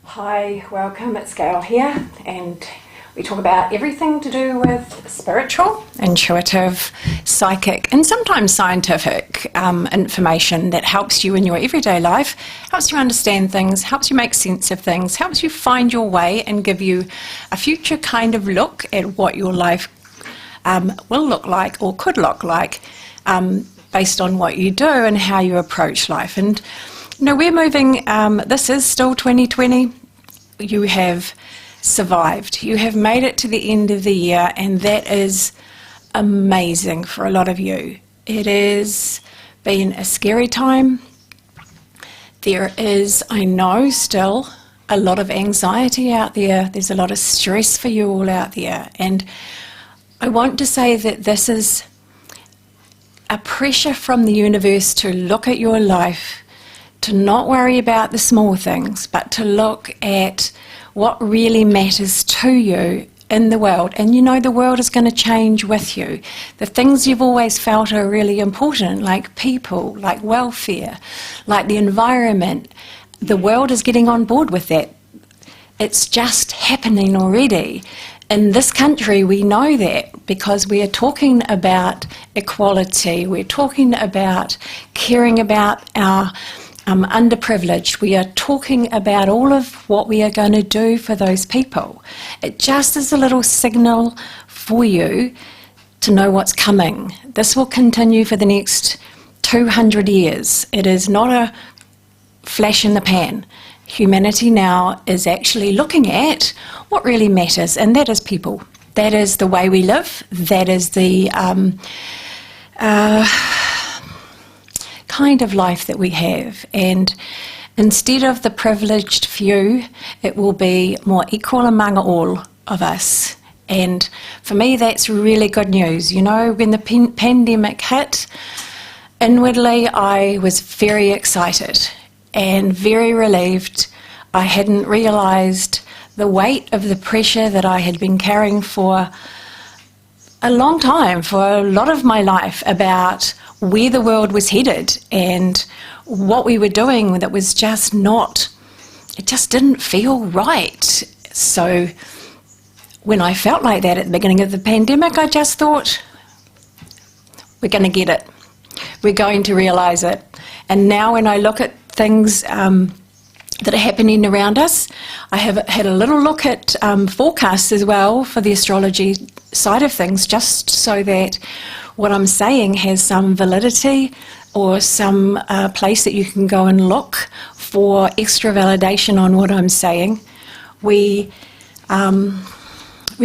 Hi, welcome, it's Gail here, and we talk about everything to do with spiritual, intuitive, psychic, and sometimes scientific information that helps you in your everyday life, helps you understand things, helps you make sense of things, helps you find your way and give you a future kind of look at what your life will look like or could look like based on what you do and how you approach life. And you know, we're moving, this is still 2020. You have survived. You have made it to the end of the year, and that is amazing for a lot of you. It has been a scary time. There is, I know, still a lot of anxiety out there. There's a lot of stress for you all out there. And I want to say that this is a pressure from the universe to look at your life, to not worry about the small things, but to look at what really matters to you in the world. And you know, the world is going to change with you. The things you've always felt are really important, like people, like welfare, like the environment. The world is getting on board with that. It's just happening already. In this country, we know that because we are talking about equality. We're talking about caring about our underprivileged. We are talking about all of what we are going to do for those people. It just is a little signal for you to know what's coming. This will continue for the next 200 years. It is not a flash in the pan. Humanity now is actually looking at what really matters, and that is people. That is the way we live. That is the kind of life that we have. And instead of the privileged few, it will be more equal among all of us. And for me, that's really good news. You know, when the pandemic hit, inwardly I was very excited and very relieved. I hadn't realised the weight of the pressure that I had been carrying for a long time, for a lot of my life, about where the world was headed and what we were doing that was just not, it just didn't feel right. So when I felt like that at the beginning of the pandemic, I just thought, we're going to get it. We're going to realise it. And now when I look at things that are happening around us, I have had a little look at forecasts as well for the astrology side of things, just so that what I'm saying has some validity or some place that you can go and look for extra validation on what I'm saying. We've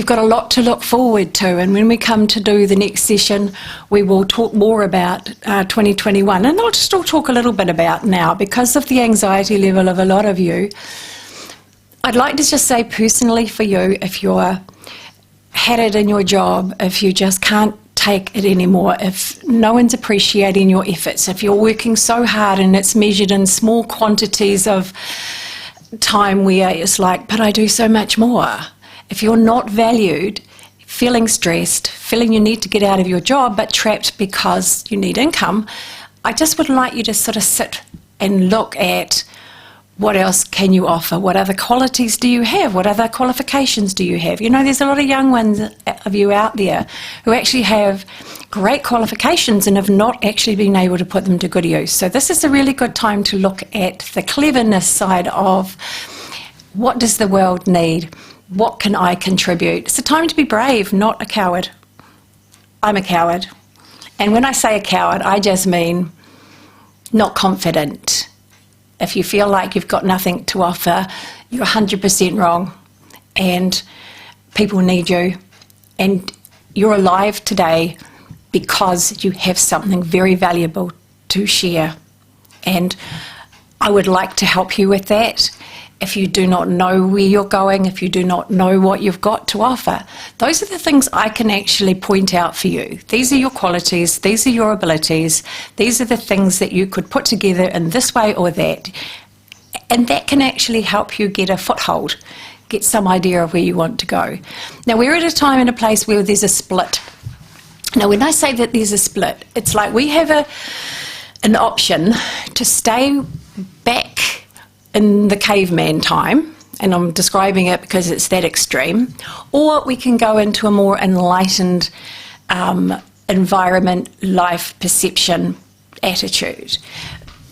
got a lot to look forward to, and when we come to do the next session, we will talk more about 2021, and I'll still talk a little bit about now because of the anxiety level of a lot of you. I'd like to just say personally for you, if you're had it in your job, if you just can't take it anymore, if no one's appreciating your efforts, if you're working so hard and it's measured in small quantities of time where it's like, but I do so much more. If you're not valued, feeling stressed, feeling you need to get out of your job but trapped because you need income, I just would like you to sort of sit and look at what else can you offer? What other qualities do you have? What other qualifications do you have? You know, there's a lot of young ones of you out there who actually have great qualifications and have not actually been able to put them to good use. So this is a really good time to look at the cleverness side of what does the world need? What can I contribute? It's a time to be brave, not a coward. I'm a coward. And when I say a coward, I just mean not confident. If you feel like you've got nothing to offer, you're 100% wrong. And people need you. And you're alive today because you have something very valuable to share. And I would like to help you with that. If you do not know where you're going, if you do not know what you've got to offer, those are the things I can actually point out for you. These are your qualities, these are your abilities, these are the things that you could put together in this way or that. And that can actually help you get a foothold, get some idea of where you want to go. Now, we're at a time and a place where there's a split. Now, when I say that there's a split, it's like we have an option to stay back in the caveman time and I'm describing it because it's that extreme, or we can go into a more enlightened environment, life, perception, attitude.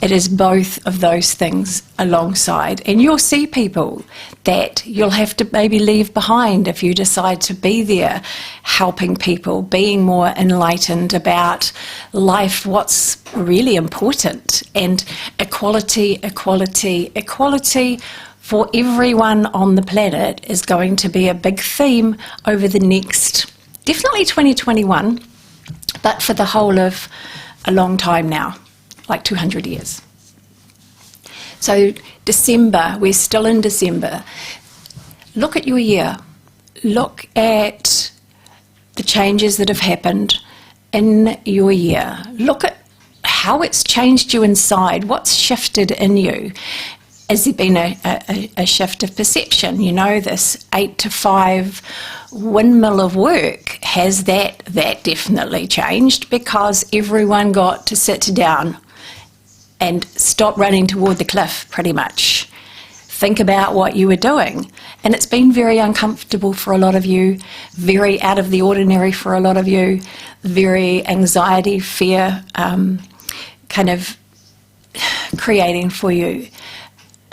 It is both of those things alongside. And you'll see people that you'll have to maybe leave behind if you decide to be there helping people, being more enlightened about life, what's really important. And equality, equality, equality for everyone on the planet is going to be a big theme over the next, definitely 2021, but for the whole of a long time now. Like 200 years. So December, we're still in December. Look at your year. Look at the changes that have happened in your year. Look at how it's changed you inside, what's shifted in you. Has there been a shift of perception? You know, this 8 to 5 windmill of work, has that definitely changed because everyone got to sit down and stop running toward the cliff, pretty much. Think about what you were doing. And it's been very uncomfortable for a lot of you, very out of the ordinary for a lot of you, very anxiety, fear, kind of creating for you.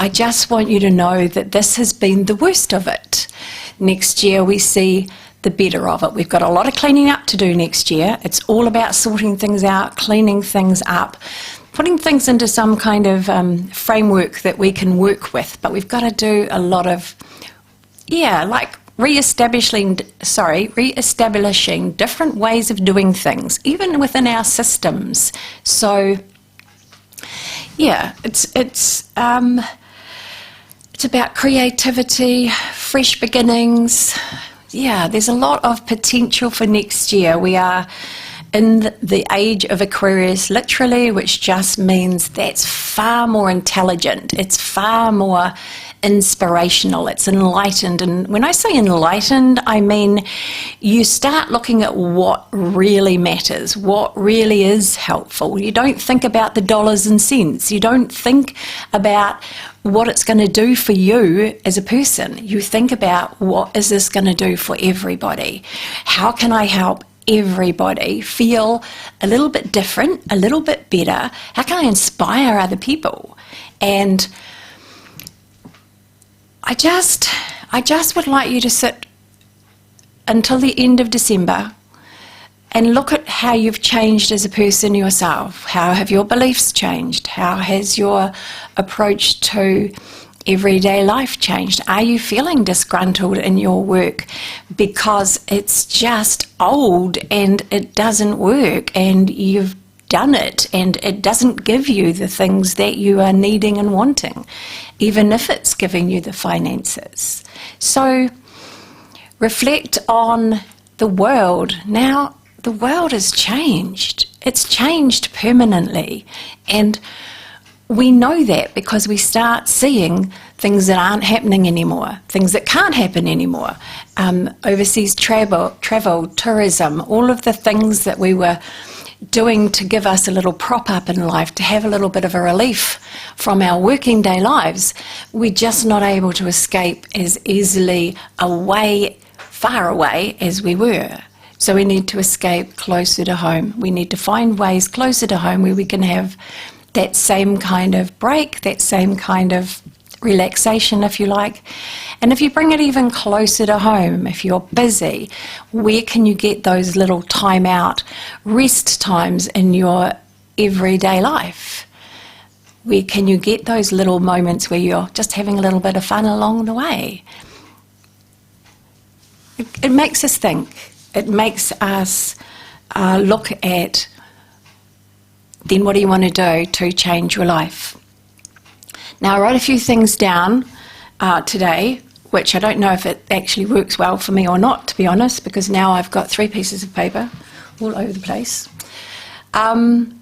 I just want you to know that this has been the worst of it. Next year we see the better of it. We've got a lot of cleaning up to do next year. It's all about sorting things out, cleaning things up, putting things into some kind of framework that we can work with. But we've got to do a lot of, like re-establishing different ways of doing things, even within our systems. So, it's about creativity, fresh beginnings. There's a lot of potential for next year. We are in the age of Aquarius, literally, which just means that's far more intelligent. It's far more inspirational. It's enlightened. And when I say enlightened, I mean you start looking at what really matters, what really is helpful. You don't think about the dollars and cents. You don't think about what it's going to do for you as a person. You think about, what is this going to do for everybody? How can I help everybody feel a little bit different, a little bit better? How can I inspire other people? And I just would like you to sit until the end of December and look at how you've changed as a person yourself. How have your beliefs changed? How has your approach to everyday life changed? Are you feeling disgruntled in your work because it's just old and it doesn't work and you've done it and it doesn't give you the things that you are needing and wanting, even if it's giving you the finances? So reflect on the world. Now, the world has changed. It's changed permanently. And we know that because we start seeing things that aren't happening anymore, things that can't happen anymore. Overseas travel, tourism, all of the things that we were doing to give us a little prop up in life, to have a little bit of a relief from our working day lives, we're just not able to escape as easily far away as we were. So we need to escape closer to home. We need to find ways closer to home where we can have that same kind of break, that same kind of relaxation, if you like. And if you bring it even closer to home, if you're busy, where can you get those little time out, rest times in your everyday life? Where can you get those little moments where you're just having a little bit of fun along the way? It makes us think. It makes us look at, then what do you want to do to change your life? Now, I wrote a few things down today, which I don't know if it actually works well for me or not, to be honest, because now I've got 3 pieces of paper all over the place. The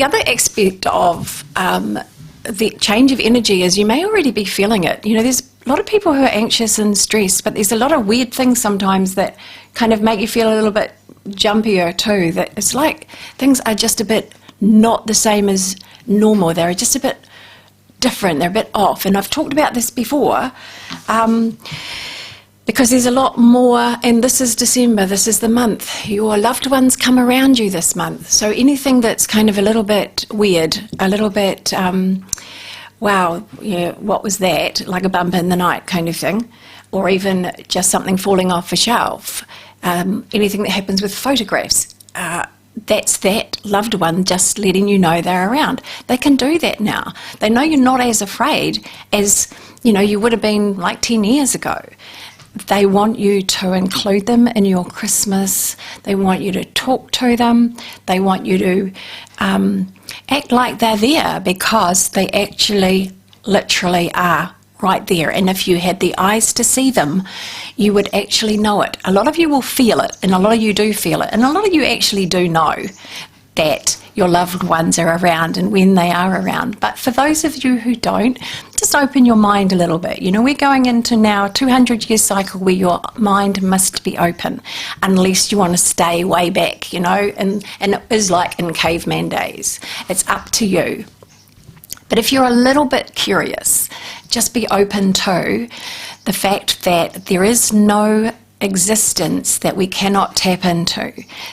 other aspect of the change of energy is you may already be feeling it. You know, there's a lot of people who are anxious and stressed, but there's a lot of weird things sometimes that kind of make you feel a little bit jumpier too, that it's like things are just a bit not the same as normal. They're just a bit different, they're a bit off. And I've talked about this before, because there's a lot more, and this is December, this is the month. Your loved ones come around you this month. So anything that's kind of a little bit weird, a little bit, wow, yeah, what was that? Like a bump in the night kind of thing, or even just something falling off a shelf. Anything that happens with photographs, that's that loved one just letting you know they're around. They can do that now. They know you're not as afraid as, you know, you would have been like 10 years ago. They want you to include them in your Christmas. They want you to talk to them. They want you to act like they're there, because they actually literally are right there. And if you had the eyes to see them, you would actually know it. A lot of you will feel it, and a lot of you do feel it, and a lot of you actually do know that your loved ones are around and when they are around. But for those of you who don't, just open your mind a little bit. You know, we're going into now a 200-year cycle where your mind must be open, unless you want to stay way back, you know, and it is like in caveman days. It's up to you. But if you're a little bit curious, just be open to the fact that there is no existence that we cannot tap into.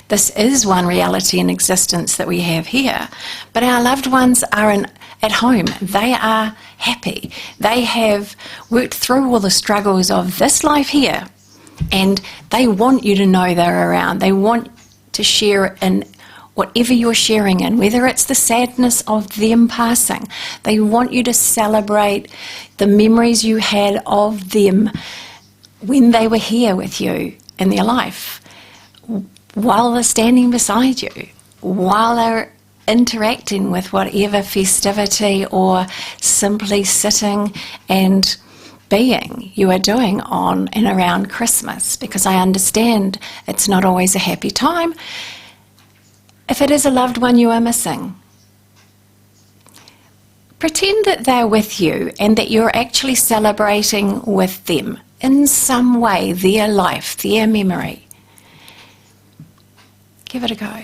This is one reality and existence that we have here, but our loved ones are at home. They are happy. They have worked through all the struggles of this life here, and they want you to know they're around. They want to share in whatever you're sharing in, whether it's the sadness of them passing. They want you to celebrate the memories you had of them when they were here with you in their life, while they're standing beside you, while they're interacting with whatever festivity or simply sitting and being you are doing on and around Christmas, because I understand it's not always a happy time. If it is a loved one you are missing, pretend that they're with you and that you're actually celebrating with them in some way, their life, their memory. Give it a go.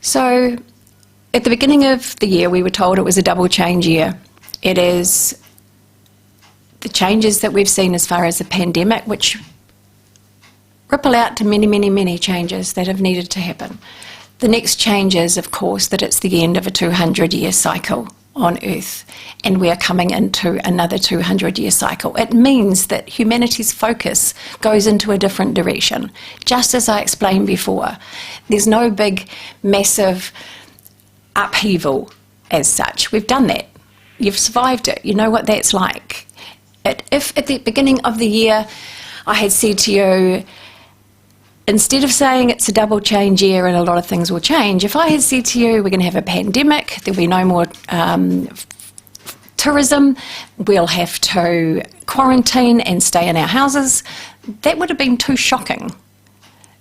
So, at the beginning of the year, we were told it was a double change year. It is the changes that we've seen as far as the pandemic, which ripple out to many, many, many changes that have needed to happen. The next change is, of course, that it's the end of a 200-year cycle on Earth, and we are coming into another 200-year cycle. It means that humanity's focus goes into a different direction. Just as I explained before, there's no big, massive upheaval as such. We've done that. You've survived it. You know what that's like. If at the beginning of the year I had said to you, instead of saying it's a double change year and a lot of things will change, if I had said to you we're going to have a pandemic, there'll be no more tourism, we'll have to quarantine and stay in our houses, that would have been too shocking.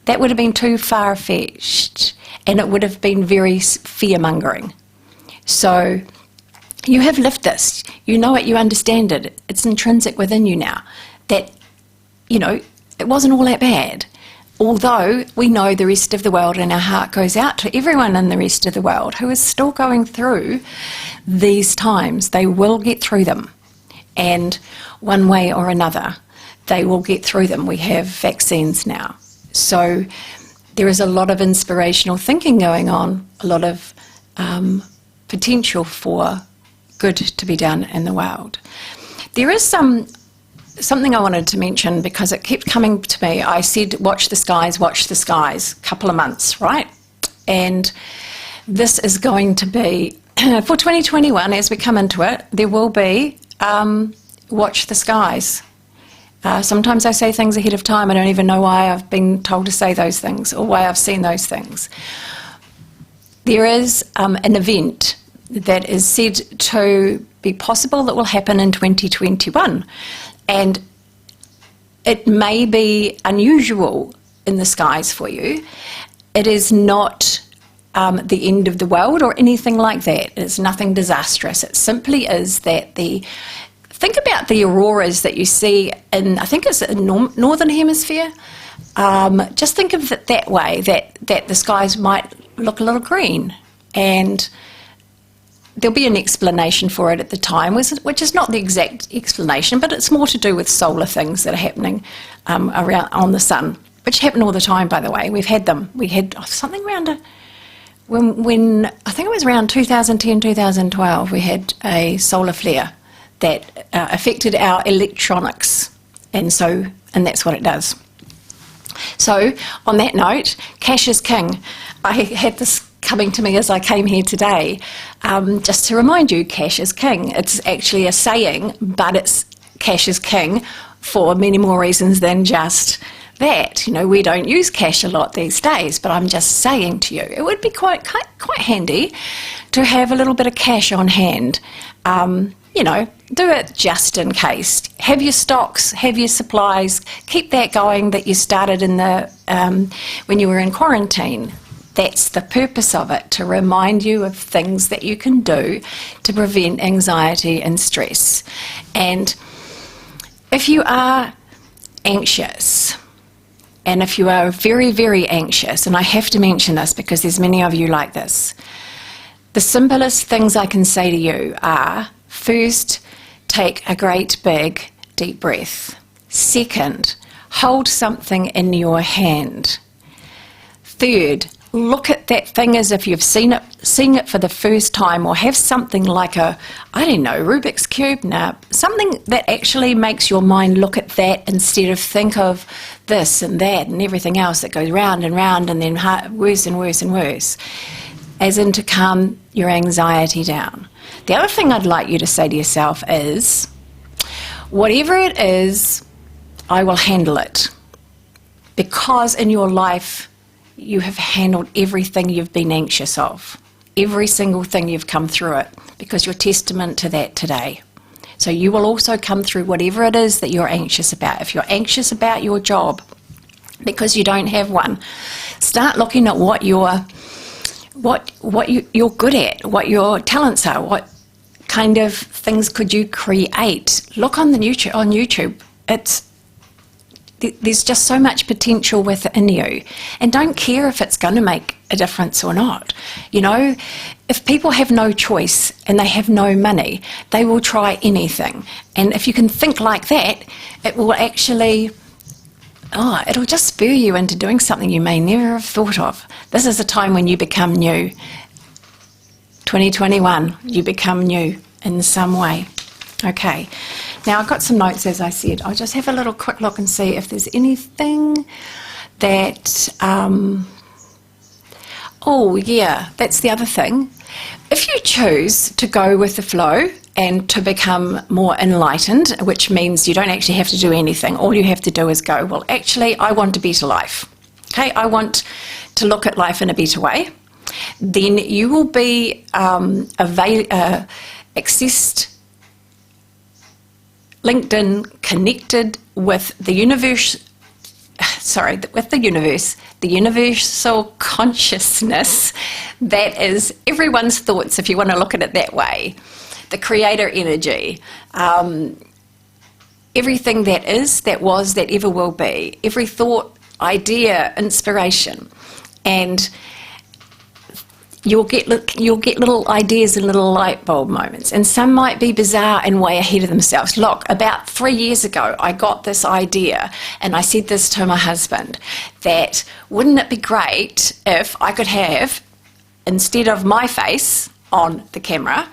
That would have been too far-fetched, and it would have been very fear-mongering. So you have lived this. You know it, you understand it. It's intrinsic within you now that, you know, it wasn't all that bad. Although we know the rest of the world, and our heart goes out to everyone in the rest of the world who is still going through these times. They will get through them, and one way or another they will get through them. We have vaccines now, so there is a lot of inspirational thinking going on, a lot of potential for good to be done in the world. There is something I wanted to mention, because it kept coming to me. I said, watch the skies, a couple of months, right? And this is going to be, for 2021, as we come into it, there will be watch the skies. Sometimes I say things ahead of time. I don't even know why I've been told to say those things or why I've seen those things. There is an event that is said to be possible that will happen in 2021. And it may be unusual in the skies for you. It is not the end of the world or anything like that. It's nothing disastrous. It simply is that think about the auroras that you see in, I think it's in Northern Hemisphere. Just think of it that way, that the skies might look a little green. And there'll be an explanation for it at the time, which is not the exact explanation, but it's more to do with solar things that are happening around on the sun, which happen all the time, by the way. We've had them. We had something around when I think it was around 2010, 2012, we had a solar flare that affected our electronics, and that's what it does. So, on that note, cash is king. I had this coming to me as I came here today, just to remind you, cash is king. It's actually a saying, but cash is king for many more reasons than just that. You know, we don't use cash a lot these days, but I'm just saying to you, it would be quite handy to have a little bit of cash on hand. You know, do it just in case. Have your stocks, have your supplies, keep that going that you started in when you were in quarantine. That's the purpose of it, to remind you of things that you can do to prevent anxiety and stress. And if you are anxious, and if you are very, very anxious, and I have to mention this because there's many of you like this, the simplest things I can say to you are, first, take a great big deep breath. Second, hold something in your hand. Third, look at that thing as if you've seen it for the first time, or have something like Rubik's Cube, something that actually makes your mind look at that instead of think of this and that and everything else that goes round and round and then worse and worse and worse, as in to calm your anxiety down. The other thing I'd like you to say to yourself is, whatever it is, I will handle it. Because in your life, you have handled everything you've been anxious of. Every single thing you've come through it, because you're testament to that today. So you will also come through whatever it is that you're anxious about. If you're anxious about your job because you don't have one, start looking at what you're good at, what your talents are, what kind of things could you create. Look on YouTube. There's just so much potential within you, and don't care if it's going to make a difference or not. You know, if people have no choice and they have no money, they will try anything. And if you can think like that, it will actually, it'll just spur you into doing something you may never have thought of. This is a time when you become new. 2021, you become new in some way. Okay, now I've got some notes, as I said. I'll just have a little quick look and see if there's anything that, that's the other thing. If you choose to go with the flow and to become more enlightened, which means you don't actually have to do anything, all you have to do is go, well, actually, I want a better life. Okay, I want to look at life in a better way. Then you will be accessed, LinkedIn, connected with the universe, the universal consciousness that is everyone's thoughts, if you want to look at it that way, the creator energy, everything that is, that was, that ever will be, every thought, idea, inspiration, and you'll get little ideas and little light bulb moments, and some might be bizarre and way ahead of themselves. Look, about 3 years ago, I got this idea, and I said this to my husband, that wouldn't it be great if I could have, instead of my face on the camera,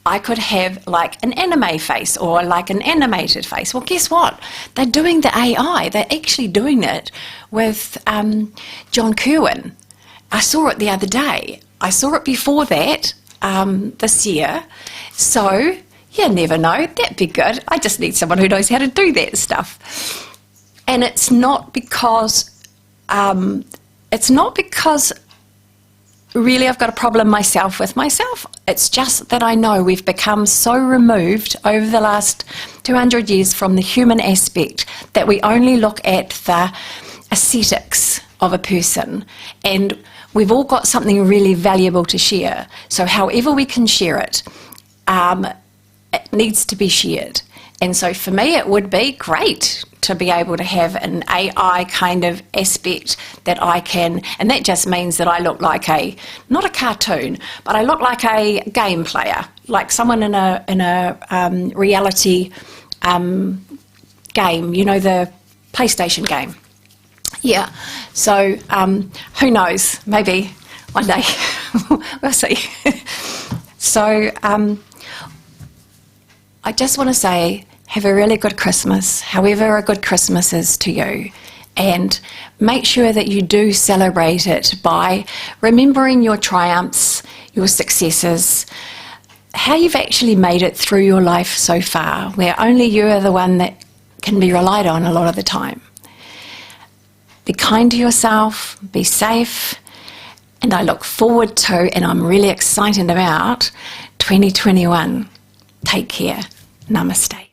I could have like an anime face or like an animated face. Well, guess what? They're doing the AI. They're actually doing it with John Kerwin. I saw it the other day. I saw it before that, this year. So, you never know. That'd be good. I just need someone who knows how to do that stuff. And it's not because really I've got a problem myself with myself. It's just that I know we've become so removed over the last 200 years from the human aspect that we only look at the aesthetics of a person, and we've all got something really valuable to share. So however we can share it, it needs to be shared. And so for me, it would be great. to be able to have an AI kind of aspect that I can, and that just means that I look like not a cartoon, but I look like a game player, like someone in a reality game, you know, the PlayStation game. Yeah, so who knows, maybe one day, we'll see. So I just want to say, have a really good Christmas, however a good Christmas is to you, and make sure that you do celebrate it by remembering your triumphs, your successes, how you've actually made it through your life so far, where only you are the one that can be relied on a lot of the time. Be kind to yourself, be safe, and I look forward to, and I'm really excited about, 2021. Take care. Namaste.